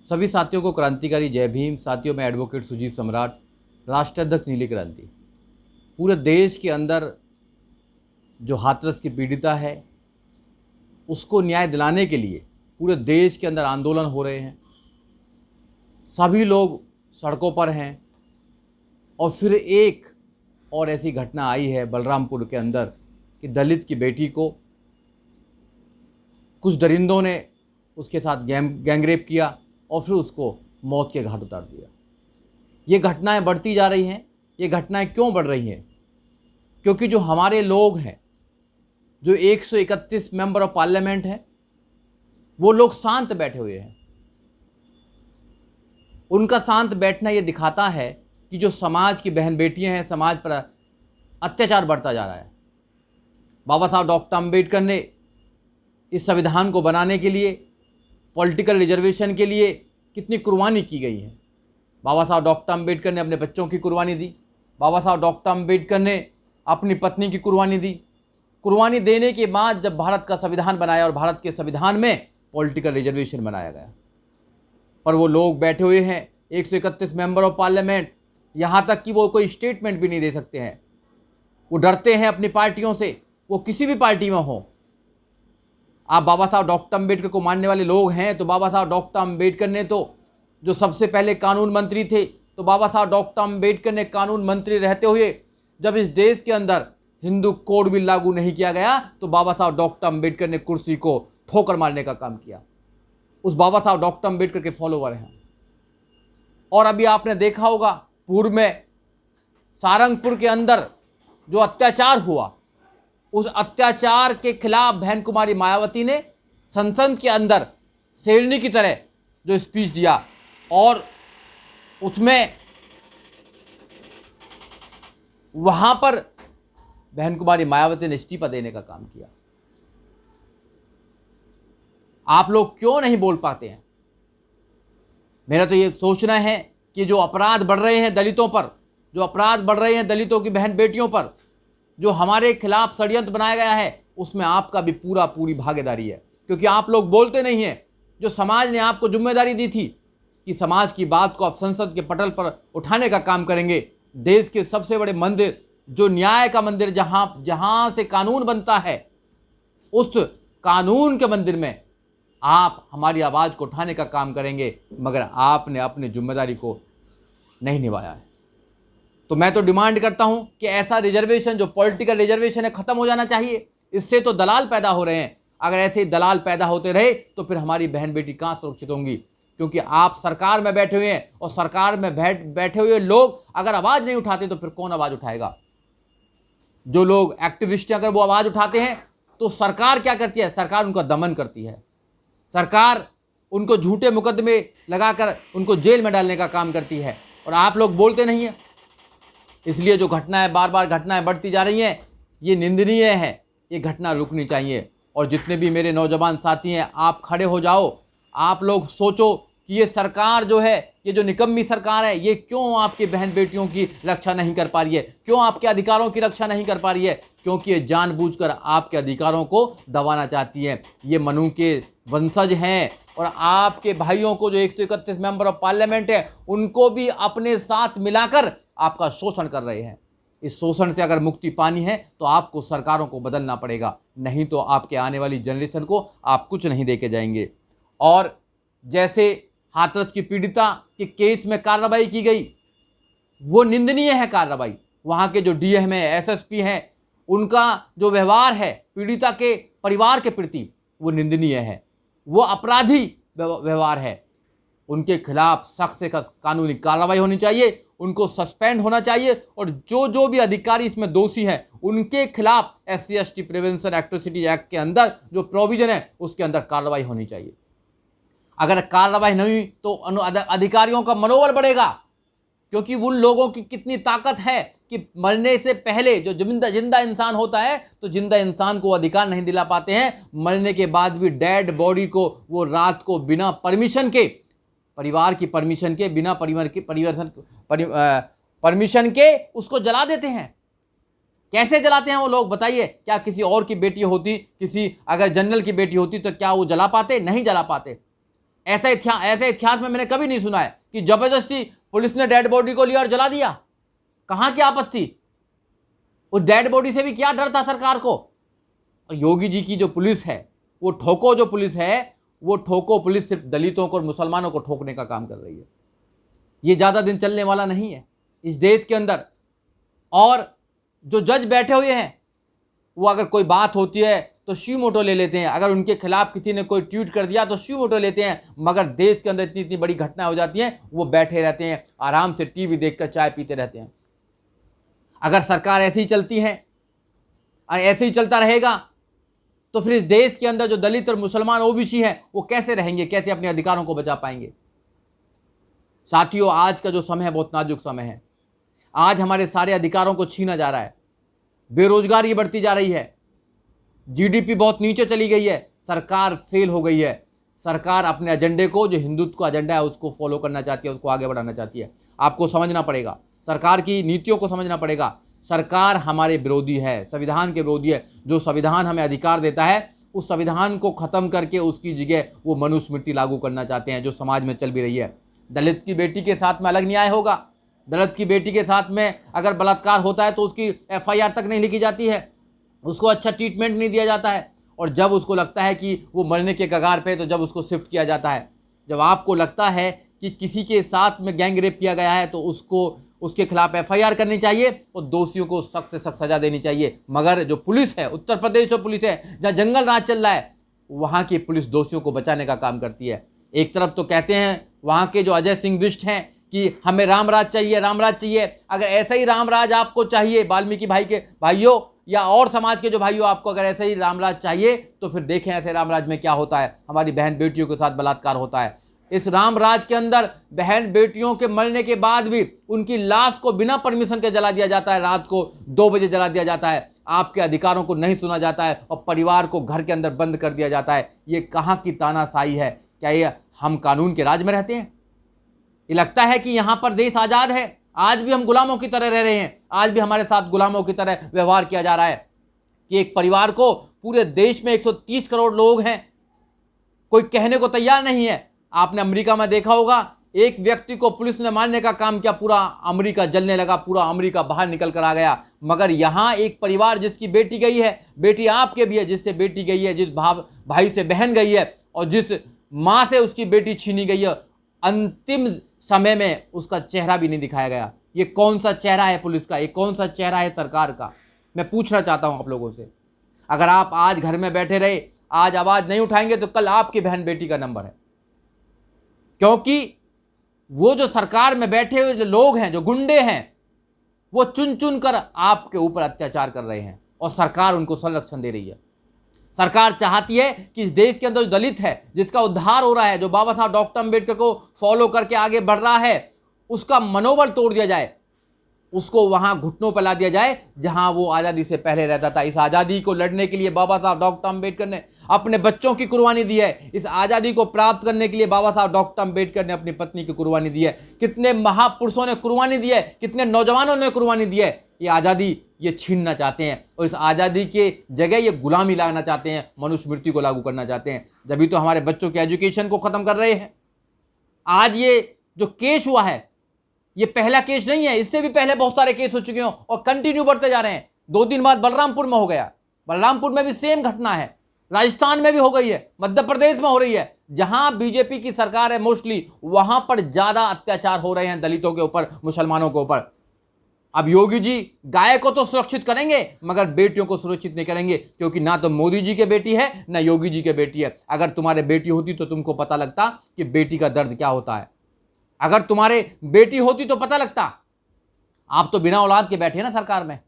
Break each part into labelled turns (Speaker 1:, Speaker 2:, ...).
Speaker 1: सभी साथियों को क्रांतिकारी जय भीम। साथियों, मैं एडवोकेट सुजीत सम्राट, राष्ट्रीय अध्यक्ष नीली क्रांति। पूरे देश के अंदर जो हाथरस की पीड़िता है उसको न्याय दिलाने के लिए पूरे देश के अंदर आंदोलन हो रहे हैं। सभी लोग सड़कों पर हैं और फिर एक और ऐसी घटना आई है बलरामपुर के अंदर कि दलित की बेटी को कुछ दरिंदों ने उसके साथ गैंगरेप किया और फिर उसको मौत के घाट उतार दिया। ये घटनाएं बढ़ती जा रही हैं। ये घटनाएं क्यों बढ़ रही हैं? क्योंकि जो हमारे लोग हैं, जो 131 मेंबर ऑफ पार्लियामेंट हैं, वो लोग शांत बैठे हुए हैं। उनका शांत बैठना ये दिखाता है कि जो समाज की बहन बेटियां हैं, समाज पर अत्याचार बढ़ता जा रहा है। बाबा साहब डॉक्टर अम्बेडकर ने इस संविधान को बनाने के लिए, पॉलिटिकल रिजर्वेशन के लिए कितनी कुर्बानी की गई है। बाबा साहब डॉक्टर अम्बेडकर ने अपने बच्चों की कुर्बानी दी। बाबा साहब डॉक्टर अम्बेडकर ने अपनी पत्नी की कुर्बानी दी। कुर्बानी देने के बाद जब भारत का संविधान बनाया और भारत के संविधान में पॉलिटिकल रिजर्वेशन बनाया गया, पर वो लोग बैठे हुए हैं 131 मेंबर ऑफ पार्लियामेंट, यहाँ तक कि वो कोई स्टेटमेंट भी नहीं दे सकते हैं। वो डरते हैं अपनी पार्टियों से, वो किसी भी पार्टी में हो। आप बाबा साहब डॉक्टर अम्बेडकर को मानने वाले लोग हैं तो बाबा साहब डॉक्टर अम्बेडकर ने तो जो सबसे पहले कानून मंत्री थे, तो बाबा साहब डॉक्टर अम्बेडकर ने कानून मंत्री रहते हुए जब इस देश के अंदर हिंदू कोड बिल लागू नहीं किया गया तो बाबा साहब डॉक्टर अम्बेडकर ने कुर्सी को ठोकर मारने का काम किया। उस बाबा साहब डॉक्टर अम्बेडकर के फॉलोवर हैं। और अभी आपने देखा होगा पूर्व में सारंगपुर के अंदर जो अत्याचार हुआ, उस अत्याचार के खिलाफ बहन कुमारी मायावती ने संसद के अंदर शेरनी की तरह जो स्पीच दिया और उसमें वहां पर बहन कुमारी मायावती ने इस्तीफा देने का काम किया। आप लोग क्यों नहीं बोल पाते हैं? मेरा तो ये सोचना है कि जो अपराध बढ़ रहे हैं दलितों पर, जो अपराध बढ़ रहे हैं दलितों की बहन बेटियों पर, जो हमारे खिलाफ षड्यंत्र बनाया गया है, उसमें आपका भी पूरी भागीदारी है। क्योंकि आप लोग बोलते नहीं हैं। जो समाज ने आपको जिम्मेदारी दी थी कि समाज की बात को आप संसद के पटल पर उठाने का काम करेंगे, देश के सबसे बड़े मंदिर, जो न्याय का मंदिर, जहां से कानून बनता है, उस कानून के मंदिर में आप हमारी आवाज को उठाने का काम करेंगे, मगर आपने अपनी जिम्मेदारी को नहीं निभाया है। तो मैं तो डिमांड करता हूं कि ऐसा रिजर्वेशन, जो पॉलिटिकल रिजर्वेशन है, खत्म हो जाना चाहिए। इससे तो दलाल पैदा हो रहे हैं। अगर ऐसे दलाल पैदा होते रहे तो फिर हमारी बहन बेटी कहां सुरक्षित होंगी? क्योंकि आप सरकार में बैठे हुए हैं और सरकार में बैठे हुए लोग अगर आवाज नहीं उठाते तो फिर कौन आवाज उठाएगा? जो लोग एक्टिविस्ट हैं, अगर वो आवाज उठाते हैं तो सरकार क्या करती है? सरकार उनका दमन करती है। सरकार उनको झूठे मुकदमे लगाकर उनको जेल में डालने का काम करती है। और आप लोग बोलते नहीं हैं। इसलिए जो घटनाएं, बार बार घटनाएं बढ़ती जा रही हैं, ये निंदनीय है। ये घटना रुकनी चाहिए। और जितने भी मेरे नौजवान साथी हैं, आप खड़े हो जाओ। आप लोग सोचो कि ये सरकार जो है, ये जो निकम्मी सरकार है, ये क्यों आपकी बहन बेटियों की रक्षा नहीं कर पा रही है? क्यों आपके अधिकारों की रक्षा नहीं कर पा रही है? क्योंकि ये जानबूझकर आपके अधिकारों को दबाना चाहती है। ये मनु के वंशज हैं और आपके भाइयों को, जो 131 मेंबर ऑफ पार्लियामेंट है, उनको भी अपने साथ मिलाकर आपका शोषण कर रहे हैं। इस शोषण से अगर मुक्ति पानी है तो आपको सरकारों को बदलना पड़ेगा, नहीं तो आपके आने वाली जनरेशन को आप कुछ नहीं देके जाएंगे। और जैसे हाथरस की पीड़िता के केस में कार्रवाई की गई, वो निंदनीय है कार्रवाई। वहाँ के जो डीएम है, एसएसपी हैं, उनका जो व्यवहार है पीड़िता के परिवार के प्रति, वो निंदनीय है। वो अपराधी व्यवहार है। उनके खिलाफ सख्त से कानूनी कार्रवाई होनी चाहिए, उनको सस्पेंड होना चाहिए। और जो भी अधिकारी इसमें दोषी हैं, उनके खिलाफ SC/ST प्रिवेंशन एट्रोसिटी एक्ट के अंदर जो प्रोविजन है, उसके अंदर कार्रवाई होनी चाहिए। अगर कार्रवाई नहीं हुई तो अधिकारियों का मनोबल बढ़ेगा। क्योंकि उन लोगों की कितनी ताकत है कि मरने से पहले जो जिंदा इंसान होता है, तो जिंदा इंसान को अधिकार नहीं दिला पाते हैं। मरने के बाद भी डेड बॉडी को वो रात को बिना परमिशन के, परिवार की परमिशन के, बिना परमिशन के उसको जला देते हैं। कैसे जलाते हैं वो लोग, बताइए? क्या किसी और की बेटी होती, किसी अगर जनरल की बेटी होती तो क्या वो जला पाते? नहीं जला पाते। ऐसे इतिहास में मैंने कभी नहीं सुना है कि जबरदस्ती पुलिस ने डेड बॉडी को लिया और जला दिया। कहां की आपत्ति थी? उस डेड बॉडी से भी क्या डर था सरकार को? और योगी जी की जो पुलिस है, वो ठोको जो पुलिस है, वो ठोको पुलिस सिर्फ दलितों को और मुसलमानों को ठोकने का काम कर रही है। ये ज़्यादा दिन चलने वाला नहीं है इस देश के अंदर। और जो जज बैठे हुए हैं, वो अगर कोई बात होती है तो श्यू मोटो ले लेते हैं। अगर उनके खिलाफ किसी ने कोई ट्वीट कर दिया तो श्यू मोटो लेते हैं। मगर देश के अंदर इतनी इतनी बड़ी घटना हो जाती है, वो बैठे रहते हैं, आराम से टीवी देखकर चाय पीते रहते हैं। अगर सरकार ऐसे ही चलती है और ऐसे ही चलता रहेगा तो फिर इस देश के अंदर जो दलित और मुसलमान ओबीसी हैं, वो कैसे रहेंगे, कैसे अपने अधिकारों को बचा पाएंगे? साथियों, आज का जो समय है बहुत नाजुक समय है। आज हमारे सारे अधिकारों को छीना जा रहा है, बेरोजगारी बढ़ती जा रही है, जीडीपी बहुत नीचे चली गई है, सरकार फेल हो गई है। सरकार अपने एजेंडे को, जो हिंदुत्व का एजेंडा है, उसको फॉलो करना चाहती है, उसको आगे बढ़ाना चाहती है। आपको समझना पड़ेगा, सरकार की नीतियों को समझना पड़ेगा। सरकार हमारे विरोधी है, संविधान के विरोधी है। जो संविधान हमें अधिकार देता है, उस संविधान को खत्म करके उसकी जगह वो मनुस्मृति लागू करना चाहते हैं, जो समाज में चल भी रही है। दलित की बेटी के साथ में अलग न्याय होगा। दलित की बेटी के साथ में अगर बलात्कार होता है तो उसकी FIR तक नहीं लिखी जाती है, उसको अच्छा ट्रीटमेंट नहीं दिया जाता है। और जब उसको लगता है कि वो मरने के कगार पे, तो जब उसको शिफ्ट किया जाता है। जब आपको लगता है कि किसी के साथ में गैंग रेप किया गया है, तो उसके खिलाफ FIR करनी चाहिए और दोषियों को सख्त से सख्त सजा देनी चाहिए। मगर जो पुलिस है, उत्तर प्रदेश जो पुलिस है, जहाँ जंगल राज चल रहा है, वहाँ की पुलिस दोषियों को बचाने का काम करती है। एक तरफ तो कहते हैं वहाँ के जो अजय सिंह बिष्ट हैं कि हमें रामराज चाहिए, रामराज चाहिए। अगर ऐसा ही रामराज आपको चाहिए, वाल्मीकि भाई के भाइयों या और समाज के जो भाइयों, आपको अगर ऐसे ही रामराज चाहिए, तो फिर देखें ऐसे रामराज में क्या होता है। हमारी बहन बेटियों के साथ बलात्कार होता है। इस रामराज के अंदर बहन बेटियों के मरने के बाद भी उनकी लाश को बिना परमिशन के जला दिया जाता है, रात को 2 बजे जला दिया जाता है। आपके अधिकारों को नहीं सुना जाता है और परिवार को घर के अंदर बंद कर दिया जाता है। ये कहाँ की तानाशाही है? क्या ये हम कानून के राज में रहते हैं? ये लगता है कि यहाँ पर देश आज़ाद है। आज भी हम गुलामों की तरह रह रहे हैं, आज भी हमारे साथ गुलामों की तरह व्यवहार किया जा रहा है कि एक परिवार को, पूरे देश में 130 करोड़ लोग हैं, कोई कहने को तैयार नहीं है। आपने अमेरिका में देखा होगा, एक व्यक्ति को पुलिस ने मारने का काम किया, पूरा अमेरिका जलने लगा, पूरा अमेरिका बाहर निकल कर आ गया। मगर यहाँ एक परिवार जिसकी बेटी गई है, बेटी आपके भी है, जिससे बेटी गई है, जिस भाई से बहन गई है और जिस माँ से उसकी बेटी छीनी गई है, अंतिम समय में उसका चेहरा भी नहीं दिखाया गया। ये कौन सा चेहरा है पुलिस का? ये कौन सा चेहरा है सरकार का? मैं पूछना चाहता हूं आप लोगों से। अगर आप आज घर में बैठे रहे, आज आवाज नहीं उठाएंगे, तो कल आपकी बहन बेटी का नंबर है। क्योंकि वो जो सरकार में बैठे हुए जो लोग हैं, जो गुंडे हैं, वो चुन चुन कर आपके ऊपर अत्याचार कर रहे हैं और सरकार उनको संरक्षण दे रही है। सरकार चाहती है कि इस देश के अंदर जो दलित है, जिसका उद्धार हो रहा है, जो बाबा साहब डॉक्टर अम्बेडकर को फॉलो करके आगे बढ़ रहा है, उसका मनोबल तोड़ दिया जाए, उसको वहां घुटनों पर ला दिया जाए जहां वो आज़ादी से पहले रहता था। इस आज़ादी को लड़ने के लिए बाबा साहब डॉक्टर अम्बेडकर ने अपने बच्चों की कुर्बानी दी है। इस आज़ादी को प्राप्त करने के लिए बाबा साहब डॉक्टर अम्बेडकर ने अपनी पत्नी की कुर्बानी दी है। कितने महापुरुषों ने कुर्बानी दी है, कितने नौजवानों ने कुर्बानी दी है। ये आज़ादी ये छीनना चाहते हैं और इस आज़ादी के जगह ये गुलामी लाना चाहते हैं, मनुस्मृति को लागू करना चाहते हैं। जब तो हमारे बच्चों के एजुकेशन को ख़त्म कर रहे हैं। आज ये जो केस हुआ है, ये पहला केस नहीं है, इससे भी पहले बहुत सारे केस हो चुके हैं और कंटिन्यू बढ़ते जा रहे हैं। 2 दिन बाद बलरामपुर में हो गया, बलरामपुर में भी सेम घटना है, राजस्थान में भी हो गई है, मध्य प्रदेश में हो रही है। जहां बीजेपी की सरकार है मोस्टली, वहां पर ज्यादा अत्याचार हो रहे हैं दलितों के ऊपर, मुसलमानों के ऊपर। अब योगी जी गाय को तो सुरक्षित करेंगे, मगर बेटियों को सुरक्षित नहीं करेंगे, क्योंकि ना तो मोदी जी के बेटी है ना योगी जी के बेटी है। अगर तुम्हारे बेटी होती तो तुमको पता लगता कि बेटी का दर्द क्या होता है। अगर तुम्हारे बेटी होती तो पता लगता। आप तो बिना औलाद के बैठे ना सरकार में।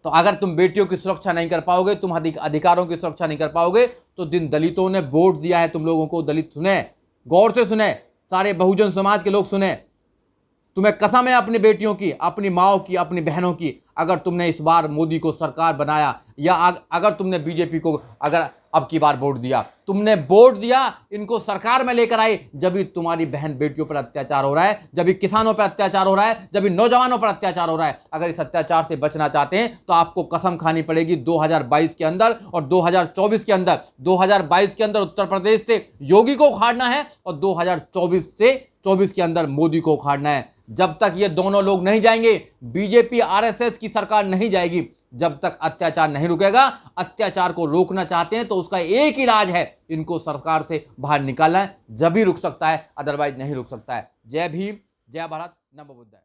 Speaker 1: तो अगर तुम बेटियों की सुरक्षा नहीं कर पाओगे, तुम अधिकारों की सुरक्षा नहीं कर पाओगे, तो दिन दलितों ने वोट दिया है तुम लोगों को। दलित सुने, गौर से सुने, सारे बहुजन समाज के लोग सुने। तुम्हें कसम है अपनी बेटियों की, अपनी माओ की, अपनी बहनों की, अगर तुमने इस बार मोदी को सरकार बनाया या अगर तुमने बीजेपी को अगर अब की बार वोट दिया, तुमने वोट दिया, इनको सरकार में लेकर आए, जब भी तुम्हारी बहन बेटियों पर अत्याचार हो रहा है, जब भी किसानों पर अत्याचार हो रहा है, जब भी नौजवानों पर अत्याचार हो रहा है। अगर इस अत्याचार से बचना चाहते हैं तो आपको कसम खानी पड़ेगी 2022 के अंदर और 2024 के अंदर। 2022 के अंदर उत्तर प्रदेश से योगी को उखाड़ना है और 2024 के अंदर मोदी को उखाड़ना है। जब तक ये दोनों लोग नहीं जाएंगे, बीजेपी आरएसएस की सरकार नहीं जाएगी, जब तक अत्याचार नहीं रुकेगा। अत्याचार को रोकना चाहते हैं तो उसका एक इलाज है, इनको सरकार से बाहर निकालना है, जब ही रुक सकता है, अदरवाइज नहीं रुक सकता है। जय भीम, जय भारत, नमो बुद्धाय।